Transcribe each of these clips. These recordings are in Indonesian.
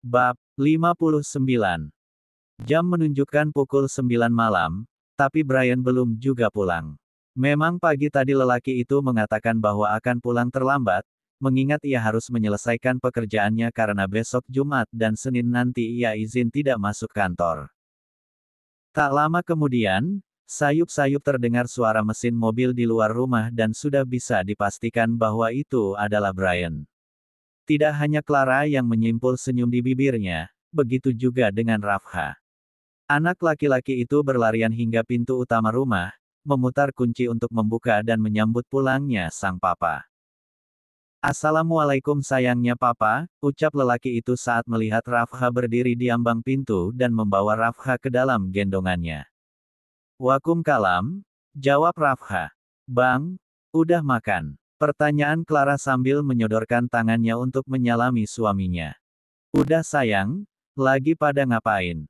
Bab 59. Jam menunjukkan pukul 9 malam, tapi Brian belum juga pulang. Memang pagi tadi lelaki itu mengatakan bahwa akan pulang terlambat, mengingat ia harus menyelesaikan pekerjaannya karena besok Jumat dan Senin nanti ia izin tidak masuk kantor. Tak lama kemudian, sayup-sayup terdengar suara mesin mobil di luar rumah dan sudah bisa dipastikan bahwa itu adalah Brian. Tidak hanya Clara yang menyimpul senyum di bibirnya, begitu juga dengan Rafha. Anak laki-laki itu berlarian hingga pintu utama rumah, memutar kunci untuk membuka dan menyambut pulangnya sang papa. "Assalamualaikum sayangnya papa," ucap lelaki itu saat melihat Rafha berdiri di ambang pintu dan membawa Rafha ke dalam gendongannya. "Waalaikumsalam," jawab Rafha. "Bang, udah makan?" Pertanyaan Clara sambil menyodorkan tangannya untuk menyalami suaminya. "Udah sayang, lagi pada ngapain?"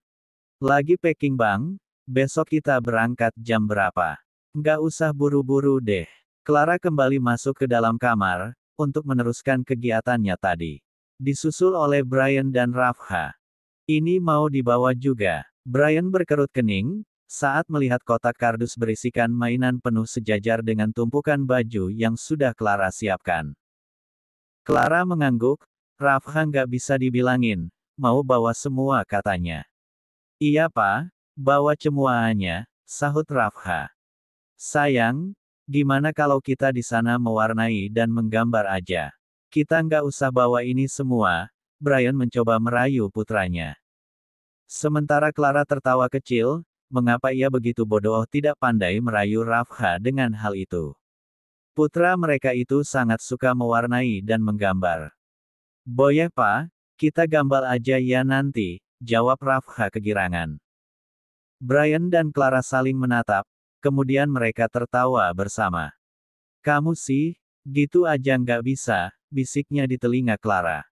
"Lagi packing bang, besok kita berangkat jam berapa?" "Nggak usah buru-buru deh." Clara kembali masuk ke dalam kamar, untuk meneruskan kegiatannya tadi. Disusul oleh Brian dan Rafha. "Ini mau dibawa juga." Brian berkerut kening, saat melihat kotak kardus berisikan mainan penuh sejajar dengan tumpukan baju yang sudah Clara siapkan. Clara mengangguk, Rafha nggak bisa dibilangin, mau bawa semua katanya. "Iya pak, bawa semuanya," sahut Rafha. "Sayang, gimana kalau kita di sana mewarnai dan menggambar aja? Kita nggak usah bawa ini semua." Brian mencoba merayu putranya. Sementara Clara tertawa kecil, mengapa ia begitu bodoh tidak pandai merayu Rafha dengan hal itu. Putra mereka itu sangat suka mewarnai dan menggambar. "Boleh pak, kita gambar aja ya nanti," jawab Rafha kegirangan. Brian dan Clara saling menatap, kemudian mereka tertawa bersama. "Kamu sih, gitu aja nggak bisa," bisiknya di telinga Clara.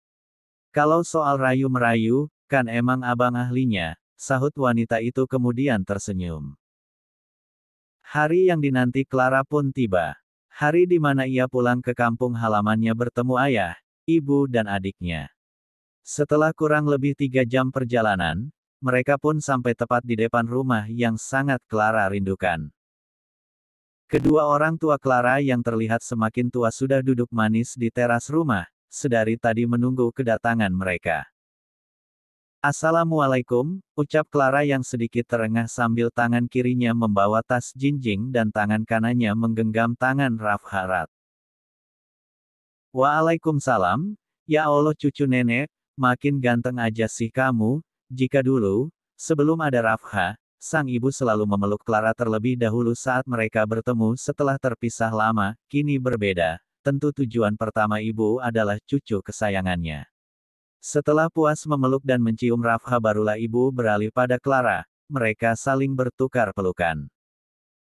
"Kalau soal rayu-merayu, kan emang abang ahlinya," sahut wanita itu kemudian tersenyum. Hari yang dinanti Clara pun tiba. Hari di mana ia pulang ke kampung halamannya bertemu ayah, ibu dan adiknya. Setelah kurang lebih 3 jam perjalanan, mereka pun sampai tepat di depan rumah yang sangat Clara rindukan. Kedua orang tua Clara yang terlihat semakin tua sudah duduk manis di teras rumah, sedari tadi menunggu kedatangan mereka. "Assalamualaikum," ucap Clara yang sedikit terengah sambil tangan kirinya membawa tas jinjing dan tangan kanannya menggenggam tangan Rafha erat. "Waalaikumsalam, ya Allah cucu nenek, makin ganteng aja sih kamu." Jika dulu, sebelum ada Rafha, sang ibu selalu memeluk Clara terlebih dahulu saat mereka bertemu setelah terpisah lama, kini berbeda, tentu tujuan pertama ibu adalah cucu kesayangannya. Setelah puas memeluk dan mencium Rafha barulah ibu beralih pada Clara, mereka saling bertukar pelukan.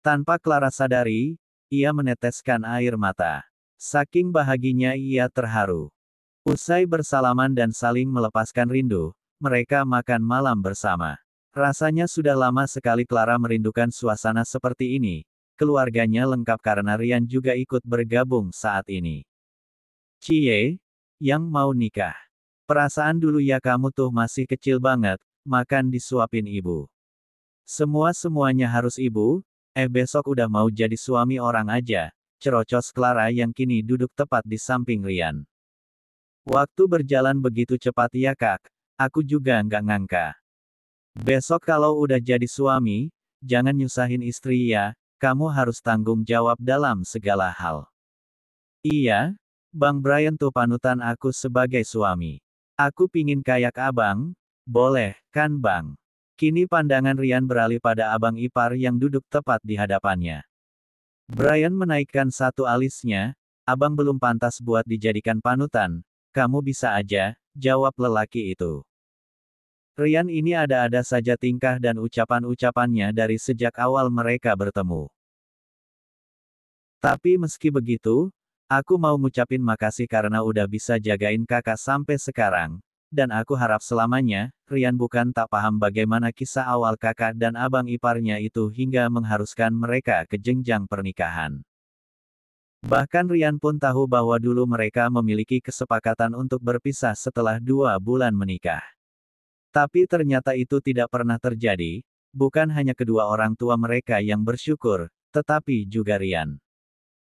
Tanpa Clara sadari, ia meneteskan air mata. Saking bahaginya ia terharu. Usai bersalaman dan saling melepaskan rindu, mereka makan malam bersama. Rasanya sudah lama sekali Clara merindukan suasana seperti ini. Keluarganya lengkap karena Rian juga ikut bergabung saat ini. "Cie, yang mau nikah. Perasaan dulu ya kamu tuh masih kecil banget, makan disuapin ibu. Semuanya harus ibu, besok udah mau jadi suami orang aja," cerocos Clara yang kini duduk tepat di samping Rian. "Waktu berjalan begitu cepat ya kak, aku juga nggak ngangka. Besok kalau udah jadi suami, jangan nyusahin istri ya, kamu harus tanggung jawab dalam segala hal." "Iya, Bang Brian tuh panutan aku sebagai suami. Aku pingin kayak abang." "Boleh, kan bang?" Kini pandangan Rian beralih pada abang ipar yang duduk tepat di hadapannya. Brian menaikkan satu alisnya, "Abang belum pantas buat dijadikan panutan, kamu bisa aja," jawab lelaki itu. Rian ini ada-ada saja tingkah dan ucapan-ucapannya dari sejak awal mereka bertemu. "Tapi meski begitu, aku mau ngucapin makasih karena udah bisa jagain kakak sampai sekarang, dan aku harap selamanya." Rian bukan tak paham bagaimana kisah awal kakak dan abang iparnya itu hingga mengharuskan mereka ke jenjang pernikahan. Bahkan Rian pun tahu bahwa dulu mereka memiliki kesepakatan untuk berpisah setelah 2 bulan menikah. Tapi ternyata itu tidak pernah terjadi, bukan hanya kedua orang tua mereka yang bersyukur, tetapi juga Rian.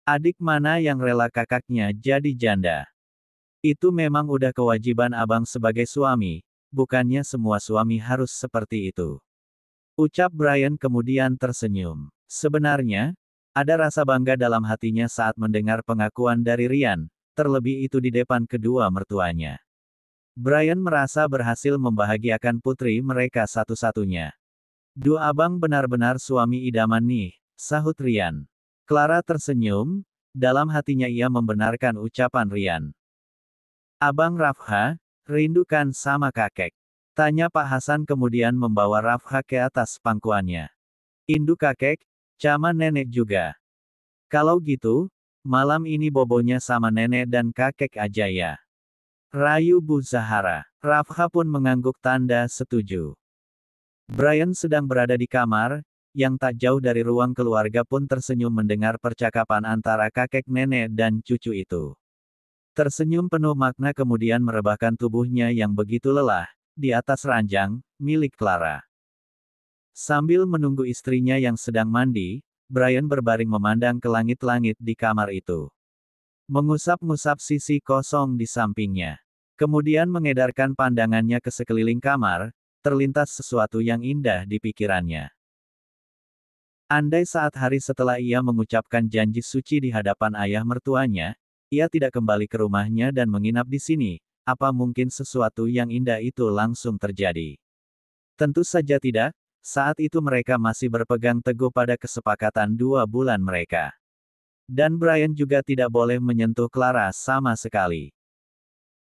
Adik mana yang rela kakaknya jadi janda? Itu memang udah kewajiban abang sebagai suami, bukannya semua suami harus seperti itu. Ucap Brian kemudian tersenyum. Sebenarnya, ada rasa bangga dalam hatinya saat mendengar pengakuan dari Rian, terlebih itu di depan kedua mertuanya. Brian merasa berhasil membahagiakan putri mereka satu-satunya. Dua abang benar-benar suami idaman nih, sahut Rian. Clara tersenyum, dalam hatinya ia membenarkan ucapan Rian. Abang Rafha, rindukan sama kakek. Tanya Pak Hasan kemudian membawa Rafha ke atas pangkuannya. Induk kakek, sama nenek juga. Kalau gitu, malam ini bobonya sama nenek dan kakek aja ya. Rayu Bu Zahara. Rafha pun mengangguk tanda setuju. Brian sedang berada di kamar, yang tak jauh dari ruang keluarga pun tersenyum mendengar percakapan antara kakek nenek dan cucu itu. Tersenyum penuh makna kemudian merebahkan tubuhnya yang begitu lelah, di atas ranjang, milik Clara. Sambil menunggu istrinya yang sedang mandi, Brian berbaring memandang ke langit-langit di kamar itu. Mengusap-ngusap sisi kosong di sampingnya. Kemudian mengedarkan pandangannya ke sekeliling kamar, terlintas sesuatu yang indah di pikirannya. Andai saat hari setelah ia mengucapkan janji suci di hadapan ayah mertuanya, ia tidak kembali ke rumahnya dan menginap di sini, apa mungkin sesuatu yang indah itu langsung terjadi? Tentu saja tidak, saat itu mereka masih berpegang teguh pada kesepakatan 2 bulan mereka. Dan Brian juga tidak boleh menyentuh Clara sama sekali.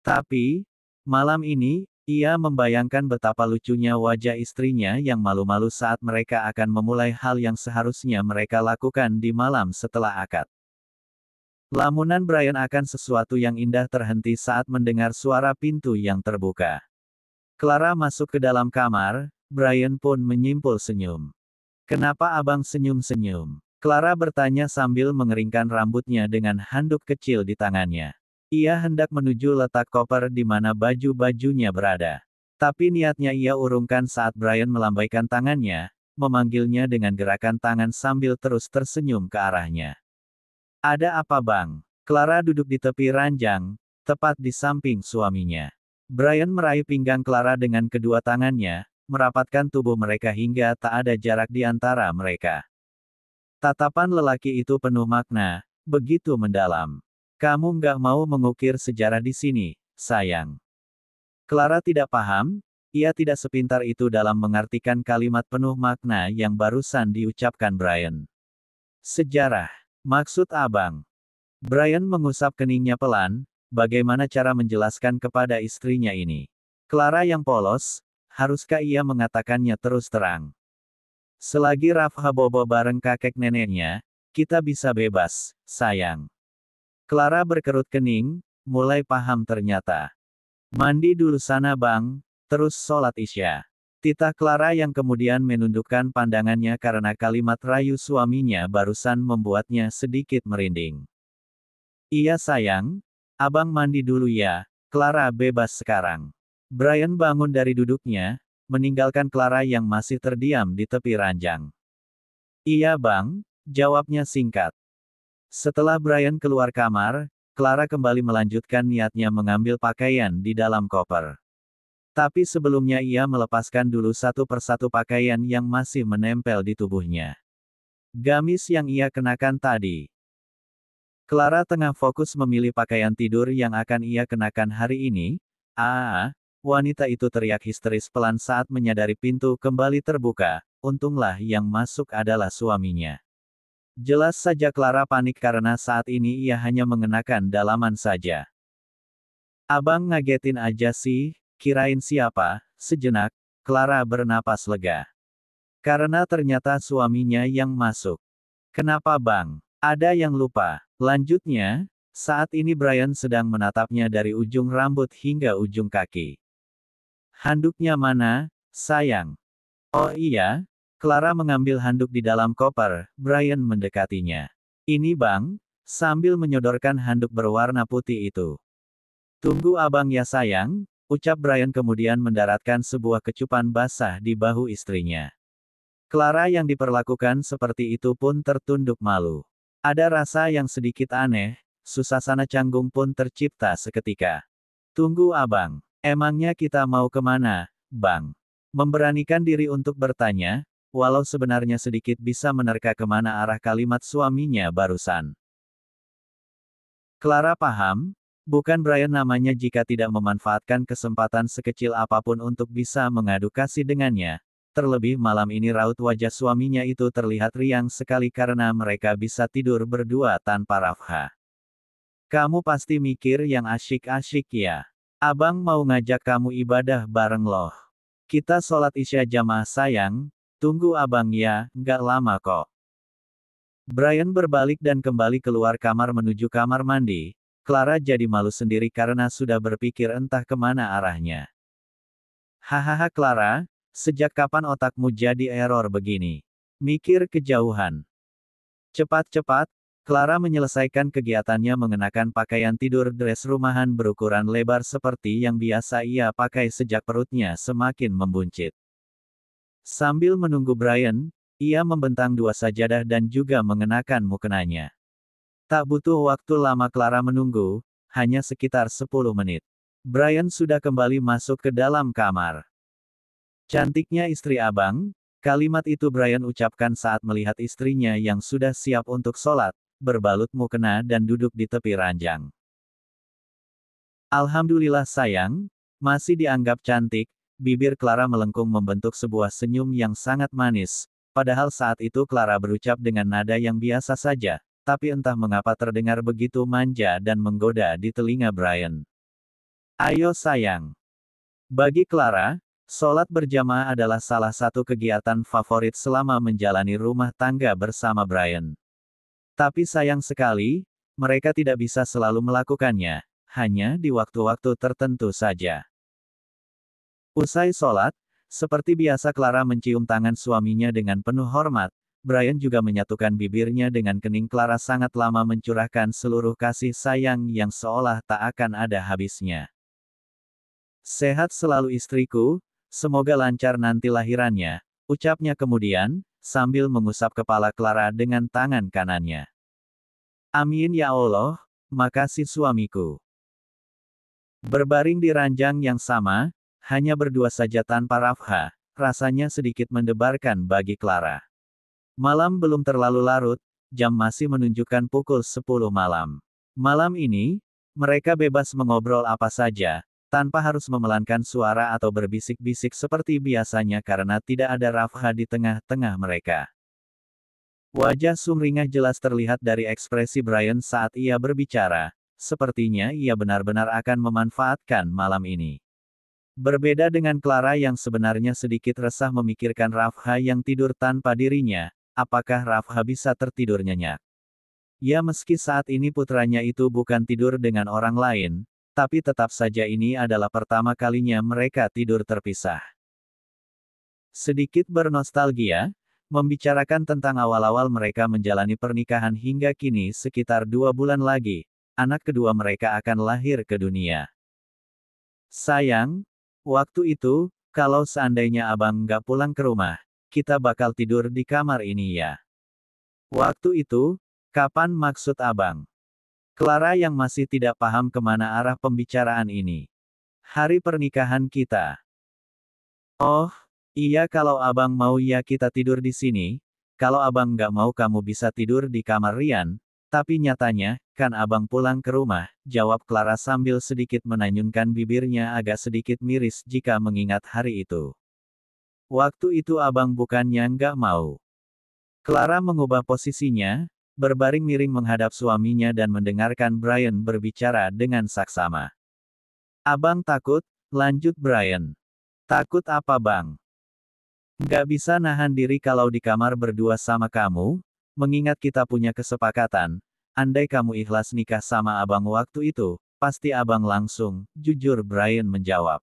Tapi, malam ini, ia membayangkan betapa lucunya wajah istrinya yang malu-malu saat mereka akan memulai hal yang seharusnya mereka lakukan di malam setelah akad. Lamunan Brian akan sesuatu yang indah terhenti saat mendengar suara pintu yang terbuka. Clara masuk ke dalam kamar, Brian pun menyimpul senyum. Kenapa abang senyum-senyum? Clara bertanya sambil mengeringkan rambutnya dengan handuk kecil di tangannya. Ia hendak menuju letak koper di mana baju-bajunya berada. Tapi niatnya ia urungkan saat Brian melambaikan tangannya, memanggilnya dengan gerakan tangan sambil terus tersenyum ke arahnya. Ada apa bang? Clara duduk di tepi ranjang, tepat di samping suaminya. Brian meraih pinggang Clara dengan kedua tangannya, merapatkan tubuh mereka hingga tak ada jarak di antara mereka. Tatapan lelaki itu penuh makna, begitu mendalam. Kamu nggak mau mengukir sejarah di sini, sayang. Clara tidak paham, ia tidak sepintar itu dalam mengartikan kalimat penuh makna yang barusan diucapkan Brian. Sejarah. Maksud abang. Brian mengusap keningnya pelan, bagaimana cara menjelaskan kepada istrinya ini. Clara yang polos, haruskah ia mengatakannya terus terang? Selagi Rafha bobo bareng kakek neneknya, kita bisa bebas, sayang. Clara berkerut kening, mulai paham ternyata. Mandi dulu sana bang, terus sholat isya. Titah Clara yang kemudian menundukkan pandangannya karena kalimat rayu suaminya barusan membuatnya sedikit merinding. Iya sayang, abang mandi dulu ya, Clara bebas sekarang. Brian bangun dari duduknya, meninggalkan Clara yang masih terdiam di tepi ranjang. Iya bang, jawabnya singkat. Setelah Brian keluar kamar, Clara kembali melanjutkan niatnya mengambil pakaian di dalam koper. Tapi sebelumnya ia melepaskan dulu satu persatu pakaian yang masih menempel di tubuhnya. Gamis yang ia kenakan tadi. Clara tengah fokus memilih pakaian tidur yang akan ia kenakan hari ini. Wanita itu teriak histeris pelan saat menyadari pintu kembali terbuka. Untunglah yang masuk adalah suaminya. Jelas saja Clara panik karena saat ini ia hanya mengenakan dalaman saja. Abang ngagetin aja sih. Kirain siapa? Sejenak, Clara bernapas lega. Karena ternyata suaminya yang masuk. Kenapa bang? Ada yang lupa. Lanjutnya, saat ini Brian sedang menatapnya dari ujung rambut hingga ujung kaki. Handuknya mana, sayang? Oh iya, Clara mengambil handuk di dalam koper, Brian mendekatinya. Ini bang, sambil menyodorkan handuk berwarna putih itu. Tunggu abang ya sayang. Ucap Brian kemudian mendaratkan sebuah kecupan basah di bahu istrinya. Clara yang diperlakukan seperti itu pun tertunduk malu. Ada rasa yang sedikit aneh, suasana canggung pun tercipta seketika. Tunggu abang, emangnya kita mau kemana, bang? Memberanikan diri untuk bertanya, walau sebenarnya sedikit bisa menerka kemana arah kalimat suaminya barusan. Clara paham, bukan Brian namanya jika tidak memanfaatkan kesempatan sekecil apapun untuk bisa mengadu kasih dengannya. Terlebih malam ini raut wajah suaminya itu terlihat riang sekali karena mereka bisa tidur berdua tanpa Rafha. Kamu pasti mikir yang asyik-asyik ya. Abang mau ngajak kamu ibadah bareng loh. Kita sholat isya jamaah sayang, tunggu abang ya, nggak lama kok. Brian berbalik dan kembali keluar kamar menuju kamar mandi. Clara jadi malu sendiri karena sudah berpikir entah kemana arahnya. Hahaha Clara, sejak kapan otakmu jadi error begini? Mikir kejauhan. Cepat-cepat, Clara menyelesaikan kegiatannya mengenakan pakaian tidur dress rumahan berukuran lebar seperti yang biasa ia pakai sejak perutnya semakin membuncit. Sambil menunggu Brian, ia membentang 2 sajadah dan juga mengenakan mukenanya. Tak butuh waktu lama Clara menunggu, hanya sekitar 10 menit. Brian sudah kembali masuk ke dalam kamar. Cantiknya istri abang, kalimat itu Brian ucapkan saat melihat istrinya yang sudah siap untuk sholat, berbalut mukena dan duduk di tepi ranjang. Alhamdulillah sayang, masih dianggap cantik, bibir Clara melengkung membentuk sebuah senyum yang sangat manis, padahal saat itu Clara berucap dengan nada yang biasa saja, tapi entah mengapa terdengar begitu manja dan menggoda di telinga Brian. Ayo sayang. Bagi Clara, sholat berjamaah adalah salah satu kegiatan favorit selama menjalani rumah tangga bersama Brian. Tapi sayang sekali, mereka tidak bisa selalu melakukannya, hanya di waktu-waktu tertentu saja. Usai sholat, seperti biasa Clara mencium tangan suaminya dengan penuh hormat, Brian juga menyatukan bibirnya dengan kening Clara sangat lama mencurahkan seluruh kasih sayang yang seolah tak akan ada habisnya. Sehat selalu istriku, semoga lancar nanti lahirannya, ucapnya kemudian, sambil mengusap kepala Clara dengan tangan kanannya. Amin ya Allah, makasih suamiku. Berbaring di ranjang yang sama, hanya berdua saja tanpa Rafha, rasanya sedikit mendebarkan bagi Clara. Malam belum terlalu larut, jam masih menunjukkan pukul 10 malam. Malam ini, mereka bebas mengobrol apa saja, tanpa harus memelankan suara atau berbisik-bisik seperti biasanya karena tidak ada Rafha di tengah-tengah mereka. Wajah sumringah jelas terlihat dari ekspresi Brian saat ia berbicara, sepertinya ia benar-benar akan memanfaatkan malam ini. Berbeda dengan Clara yang sebenarnya sedikit resah memikirkan Rafha yang tidur tanpa dirinya, apakah Rafha bisa tertidur nyenyak? Ya meski saat ini putranya itu bukan tidur dengan orang lain, tapi tetap saja ini adalah pertama kalinya mereka tidur terpisah. Sedikit bernostalgia, membicarakan tentang awal-awal mereka menjalani pernikahan hingga kini sekitar 2 bulan lagi, anak kedua mereka akan lahir ke dunia. Sayang, waktu itu, kalau seandainya abang nggak pulang ke rumah, kita bakal tidur di kamar ini ya. Waktu itu, kapan maksud abang? Clara yang masih tidak paham kemana arah pembicaraan ini. Hari pernikahan kita. Oh, iya kalau abang mau ya kita tidur di sini, kalau abang nggak mau kamu bisa tidur di kamar Rian, tapi nyatanya, kan abang pulang ke rumah, jawab Clara sambil sedikit menanyunkan bibirnya agak sedikit miris jika mengingat hari itu. Waktu itu abang bukannya nggak mau. Clara mengubah posisinya, berbaring miring menghadap suaminya dan mendengarkan Brian berbicara dengan saksama. Abang takut, lanjut Brian. Takut apa bang? Nggak bisa nahan diri kalau di kamar berdua sama kamu, mengingat kita punya kesepakatan, andai kamu ikhlas nikah sama abang waktu itu, pasti abang langsung, jujur Brian menjawab.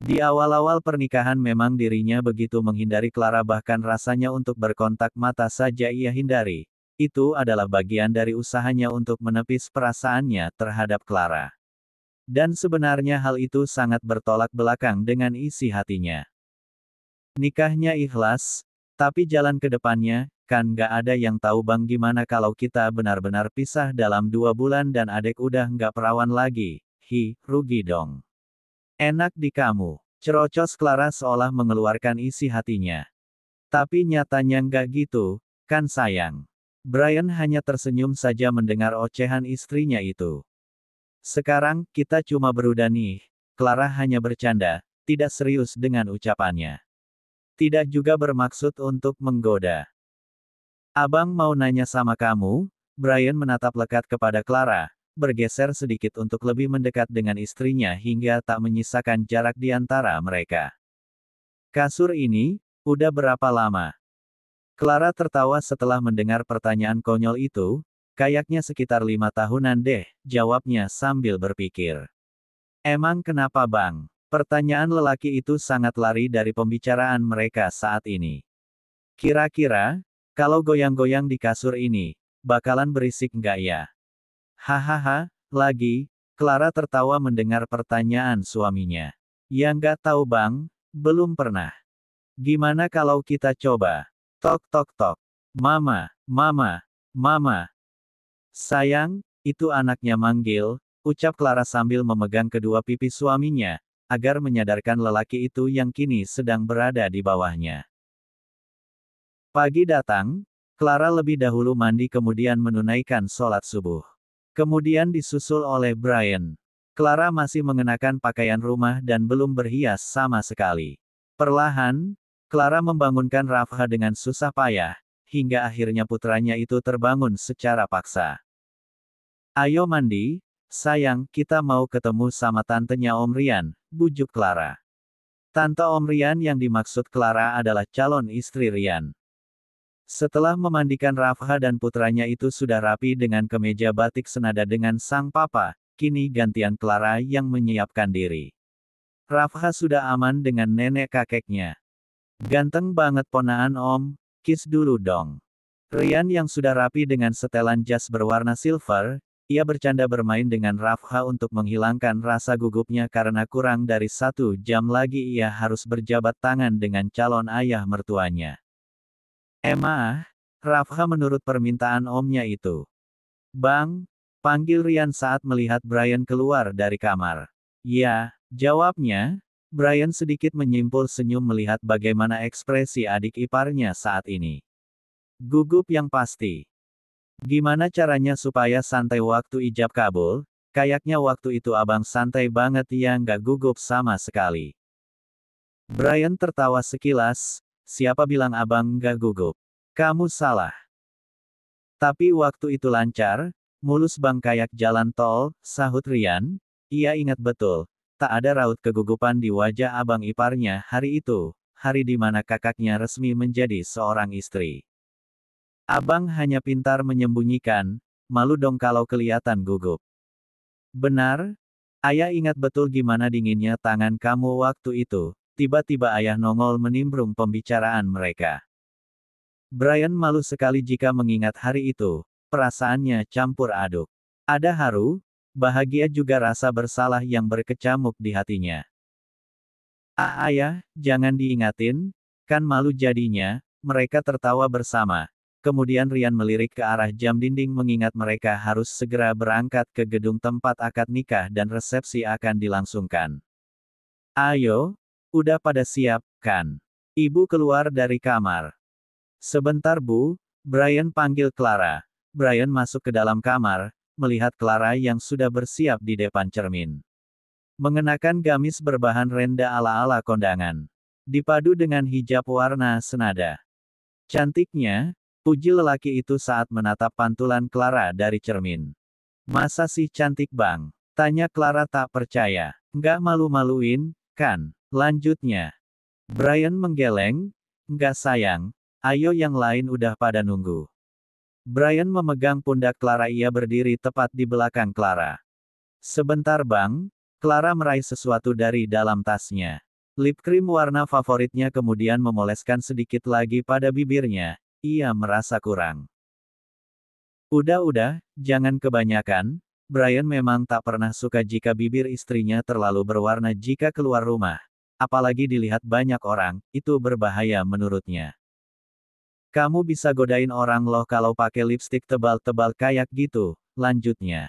Di awal-awal pernikahan memang dirinya begitu menghindari Clara bahkan rasanya untuk berkontak mata saja ia hindari. Itu adalah bagian dari usahanya untuk menepis perasaannya terhadap Clara. Dan sebenarnya hal itu sangat bertolak belakang dengan isi hatinya. Nikahnya ikhlas, tapi jalan ke depannya, kan nggak ada yang tahu bang gimana kalau kita benar-benar pisah dalam 2 bulan dan adek udah nggak perawan lagi. Hi, rugi dong. Enak di kamu. Cerocos Clara seolah mengeluarkan isi hatinya. Tapi nyatanya nggak gitu, kan sayang. Brian hanya tersenyum saja mendengar ocehan istrinya itu. Sekarang, kita cuma berudah nih. Clara hanya bercanda, tidak serius dengan ucapannya. Tidak juga bermaksud untuk menggoda. Abang mau nanya sama kamu, Brian menatap lekat kepada Clara, bergeser sedikit untuk lebih mendekat dengan istrinya hingga tak menyisakan jarak di antara mereka. Kasur ini, udah berapa lama? Clara tertawa setelah mendengar pertanyaan konyol itu, kayaknya sekitar 5 tahunan deh, jawabnya sambil berpikir. Emang kenapa bang? Pertanyaan lelaki itu sangat lari dari pembicaraan mereka saat ini. Kira-kira, kalau goyang-goyang di kasur ini, bakalan berisik nggak ya? Hahaha, lagi, Clara tertawa mendengar pertanyaan suaminya. Ya nggak tahu bang, belum pernah. Gimana kalau kita coba? Tok tok tok. Mama, mama, mama. Sayang, itu anaknya manggil, ucap Clara sambil memegang kedua pipi suaminya, agar menyadarkan lelaki itu yang kini sedang berada di bawahnya. Pagi datang, Clara lebih dahulu mandi kemudian menunaikan sholat subuh. Kemudian disusul oleh Brian. Clara masih mengenakan pakaian rumah dan belum berhias sama sekali. Perlahan, Clara membangunkan Rafha dengan susah payah, hingga akhirnya putranya itu terbangun secara paksa. Ayo mandi, sayang, kita mau ketemu sama tantenya Om Rian, bujuk Clara. Tante Om Rian yang dimaksud Clara adalah calon istri Rian. Setelah memandikan Rafha dan putranya itu sudah rapi dengan kemeja batik senada dengan sang papa, kini gantian Clara yang menyiapkan diri. Rafha sudah aman dengan nenek kakeknya. Ganteng banget ponaan Om, kiss dulu dong. Rian yang sudah rapi dengan setelan jas berwarna silver, ia bercanda bermain dengan Rafha untuk menghilangkan rasa gugupnya karena kurang dari 1 jam lagi ia harus berjabat tangan dengan calon ayah mertuanya. Emma, Rafha menurut permintaan omnya itu. Bang, panggil Rian saat melihat Brian keluar dari kamar. Ya, jawabnya. Brian sedikit menyimpul senyum melihat bagaimana ekspresi adik iparnya saat ini. Gugup yang pasti. Gimana caranya supaya santai waktu ijab kabul? Kayaknya waktu itu abang santai banget ya nggak gugup sama sekali. Brian tertawa sekilas, siapa bilang abang nggak gugup? Kamu salah. Tapi waktu itu lancar, mulus bang kayak jalan tol, sahut Rian. Ia ingat betul, tak ada raut kegugupan di wajah abang iparnya hari itu, hari di mana kakaknya resmi menjadi seorang istri. Abang hanya pintar menyembunyikan, malu dong kalau kelihatan gugup. Benar? Ayah ingat betul gimana dinginnya tangan kamu waktu itu, tiba-tiba ayah nongol menimbrung pembicaraan mereka. Brian malu sekali jika mengingat hari itu, perasaannya campur aduk. Ada haru, bahagia juga rasa bersalah yang berkecamuk di hatinya. Ayah, jangan diingatin, kan malu jadinya, mereka tertawa bersama. Kemudian Rian melirik ke arah jam dinding mengingat mereka harus segera berangkat ke gedung tempat akad nikah dan resepsi akan dilangsungkan. Ayo, udah pada siap, kan? Ibu keluar dari kamar. Sebentar Bu, Brian panggil Clara. Brian masuk ke dalam kamar, melihat Clara yang sudah bersiap di depan cermin. Mengenakan gamis berbahan renda ala-ala kondangan. Dipadu dengan hijab warna senada. Cantiknya, puji lelaki itu saat menatap pantulan Clara dari cermin. Masa sih cantik bang? Tanya Clara tak percaya. Nggak malu-maluin, kan? Lanjutnya. Brian menggeleng. Nggak sayang, ayo yang lain udah pada nunggu. Brian memegang pundak Clara ia berdiri tepat di belakang Clara. Sebentar bang, Clara meraih sesuatu dari dalam tasnya. Lip cream warna favoritnya kemudian memoleskan sedikit lagi pada bibirnya. Ia merasa kurang. Udah, jangan kebanyakan. Brian memang tak pernah suka jika bibir istrinya terlalu berwarna jika keluar rumah. Apalagi dilihat banyak orang, itu berbahaya menurutnya. Kamu bisa godain orang loh kalau pakai lipstik tebal-tebal kayak gitu, lanjutnya.